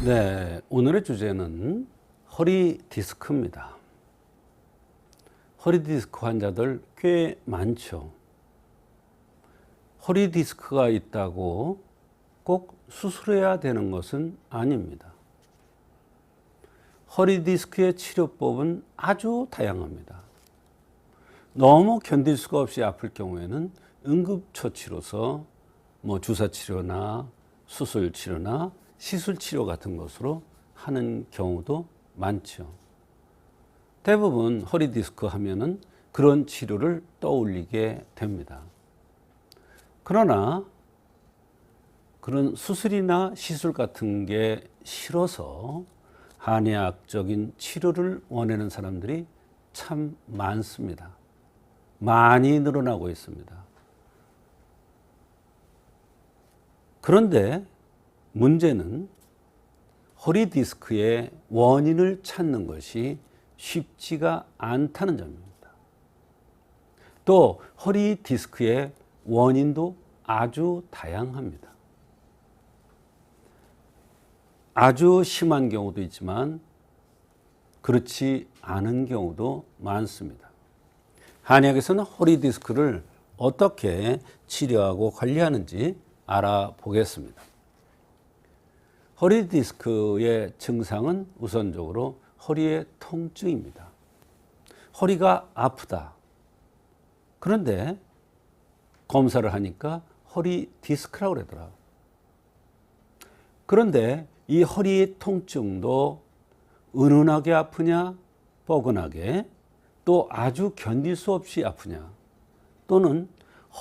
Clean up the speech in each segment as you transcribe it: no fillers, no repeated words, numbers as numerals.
네, 오늘의 주제는 허리 디스크입니다. 허리 디스크 환자들 꽤 많죠. 허리 디스크가 있다고 꼭 수술해야 되는 것은 아닙니다. 허리 디스크의 치료법은 아주 다양합니다. 너무 견딜 수가 없이 아플 경우에는 응급처치로서 주사치료나 수술치료나 시술치료 같은 것으로 하는 경우도 많죠. 대부분 허리 디스크 하면은 그런 치료를 떠올리게 됩니다. 그러나 그런 수술이나 시술 같은 게 싫어서 한의학적인 치료를 원하는 사람들이 참 많습니다. 많이 늘어나고 있습니다. 그런데 문제는 허리 디스크의 원인을 찾는 것이 쉽지가 않다는 점입니다. 또 허리 디스크의 원인도 아주 다양합니다. 아주 심한 경우도 있지만 그렇지 않은 경우도 많습니다. 한의학에서는 허리 디스크를 어떻게 치료하고 관리하는지 알아보겠습니다. 허리 디스크의 증상은 우선적으로 허리의 통증입니다. 허리가 아프다. 그런데 검사를 하니까 허리 디스크라고 그러더라. 그런데 이 허리의 통증도 은은하게 아프냐, 뻐근하게, 또 아주 견딜 수 없이 아프냐, 또는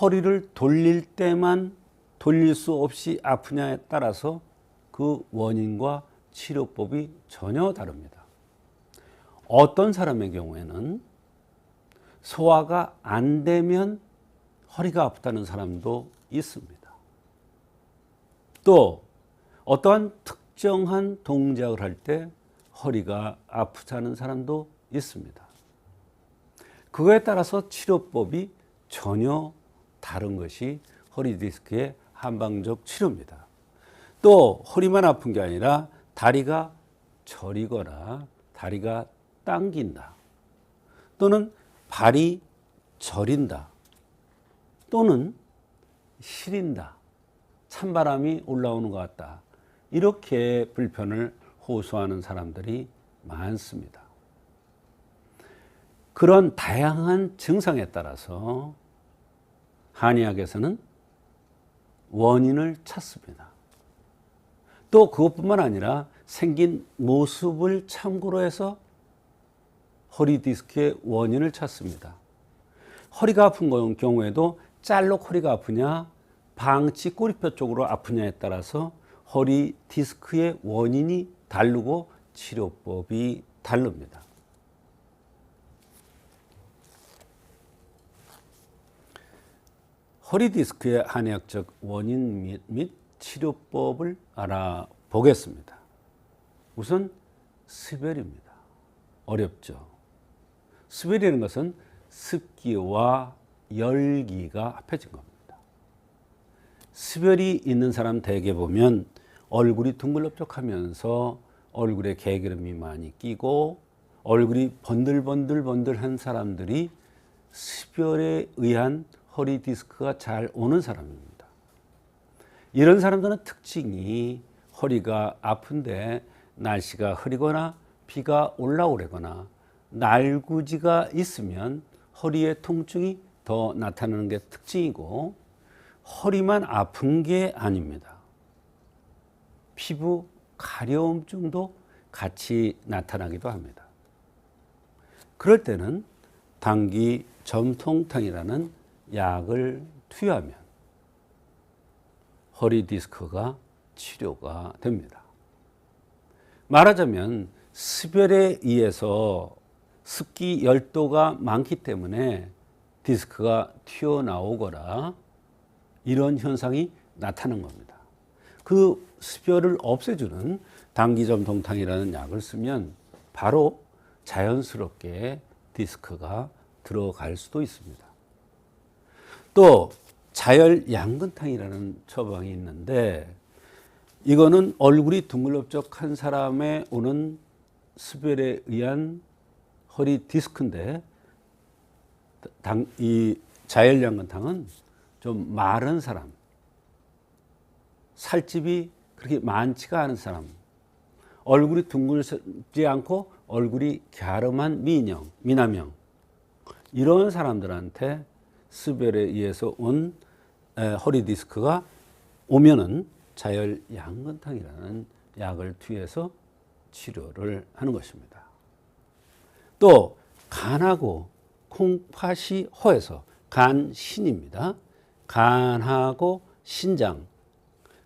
허리를 돌릴 때만 돌릴 수 없이 아프냐에 따라서 그 원인과 치료법이 전혀 다릅니다. 어떤 사람의 경우에는 소화가 안 되면 허리가 아프다는 사람도 있습니다. 또 어떠한 특정한 동작을 할 때 허리가 아프다는 사람도 있습니다. 그거에 따라서 치료법이 전혀 다른 것이 허리 디스크의 한방적 치료입니다. 또 허리만 아픈 게 아니라 다리가 저리거나 다리가 당긴다, 또는 발이 저린다, 또는 시린다, 찬바람이 올라오는 것 같다, 이렇게 불편을 호소하는 사람들이 많습니다. 그런 다양한 증상에 따라서 한의학에서는 원인을 찾습니다. 또 그것뿐만 아니라 생긴 모습을 참고로 해서 허리 디스크의 원인을 찾습니다. 허리가 아픈 경우에도 짤록 허리가 아프냐, 방치 꼬리뼈 쪽으로 아프냐에 따라서 허리 디스크의 원인이 다르고 치료법이 다릅니다. 허리 디스크의 한의학적 원인 및 치료법을 알아보겠습니다. 우선 습열입니다. 어렵죠. 습열이라는 것은 습기와 열기가 합해진 겁니다. 습열이 있는 사람 대개 보면 얼굴이 둥글럽적하면서 얼굴에 개기름이 많이 끼고 얼굴이 번들번들한 사람들이 습열에 의한 허리 디스크가 잘 오는 사람입니다. 이런 사람들은 특징이 허리가 아픈데 날씨가 흐리거나 비가 올라오거나 날구지가 있으면 허리의 통증이 더 나타나는 게 특징이고, 허리만 아픈 게 아닙니다. 피부 가려움증도 같이 나타나기도 합니다. 그럴 때는 당기 점통탕이라는 약을 투여하면 허리 디스크가 치료가 됩니다. 말하자면 습열에 의해서 습기 열도가 많기 때문에 디스크가 튀어나오거나 이런 현상이 나타난 겁니다. 그 습열을 없애주는 당기점통탕이라는 약을 쓰면 바로 자연스럽게 디스크가 들어갈 수도 있습니다. 또 자열 양근탕이라는 처방이 있는데, 이거는 얼굴이 둥글럽적한 사람에 오는 수별에 의한 허리 디스크인데, 이 자열양근탕은 좀 마른 사람, 살집이 그렇게 많지가 않은 사람, 얼굴이 둥글지 않고 얼굴이 갸름한 미남형, 이런 사람들한테 수별에 의해서 온 허리 디스크가 오면은 자열양근탕이라는 약을 투여해서 치료를 하는 것입니다. 또 간하고 콩팥이 허해서, 간신입니다. 간하고 신장,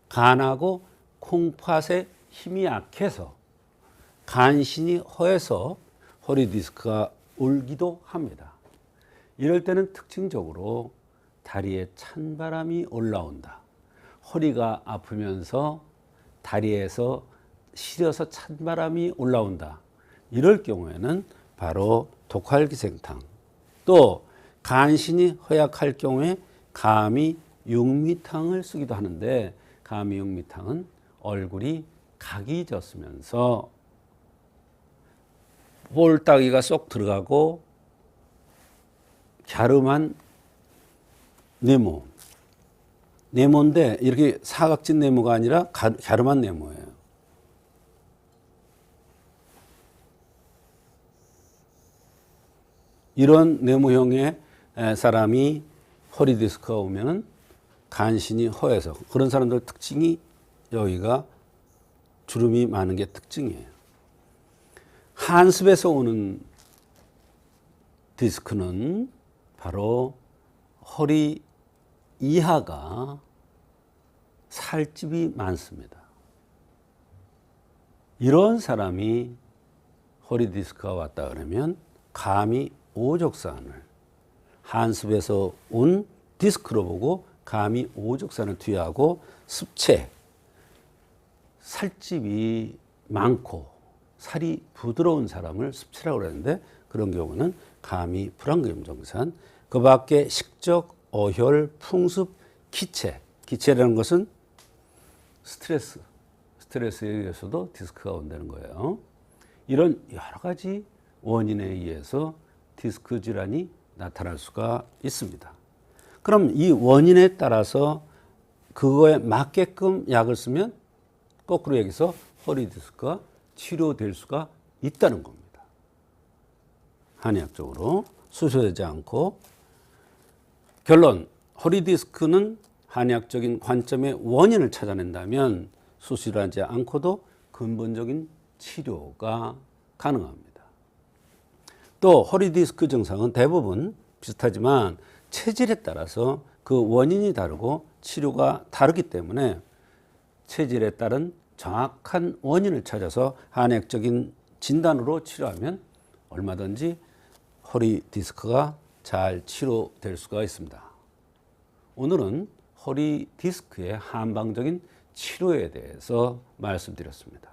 간하고 콩팥의 힘이 약해서 간신이 허해서 허리 디스크가 올기도 합니다. 이럴 때는 특징적으로 다리에 찬바람이 올라온다, 허리가 아프면서 다리에서 시려서 찬바람이 올라온다, 이럴 경우에는 바로 독활기생탕, 또 간신이 허약할 경우에 가미육미탕을 쓰기도 하는데, 가미육미탕은 얼굴이 각이 졌으면서 볼따기가 쏙 들어가고 갸름한 네모인데 이렇게 사각진 네모가 아니라 갸름한 네모예요. 이런 네모형의 사람이 허리 디스크가 오면은 간신이 허해서, 그런 사람들 특징이 여기가 주름이 많은 게 특징이에요. 한습에서 오는 디스크는 바로 허리 이하가 살집이 많습니다. 이런 사람이 허리 디스크가 왔다 그러면 감히 오적산을, 한습에서 온 디스크로 보고 감히 오적산을 투여하고, 습체, 살집이 많고 살이 부드러운 사람을 습체라고 그러는데, 그런 경우는 감히 불안검정산, 그 밖에 식적, 어혈, 풍습, 기체라는 것은 스트레스에 의해서도 디스크가 온다는 거예요. 이런 여러 가지 원인에 의해서 디스크 질환이 나타날 수가 있습니다. 그럼 이 원인에 따라서 그거에 맞게끔 약을 쓰면 거꾸로 여기서 허리 디스크가 치료될 수가 있다는 겁니다. 한의학적으로 수술하지 않고. 결론, 허리 디스크는 한의학적인 관점의 원인을 찾아낸다면 수술하지 않고도 근본적인 치료가 가능합니다. 또 허리 디스크 증상은 대부분 비슷하지만 체질에 따라서 그 원인이 다르고 치료가 다르기 때문에 체질에 따른 정확한 원인을 찾아서 한의학적인 진단으로 치료하면 얼마든지 허리 디스크가 잘 치료될 수가 있습니다. 오늘은 허리 디스크의 한방적인 치료에 대해서 말씀드렸습니다.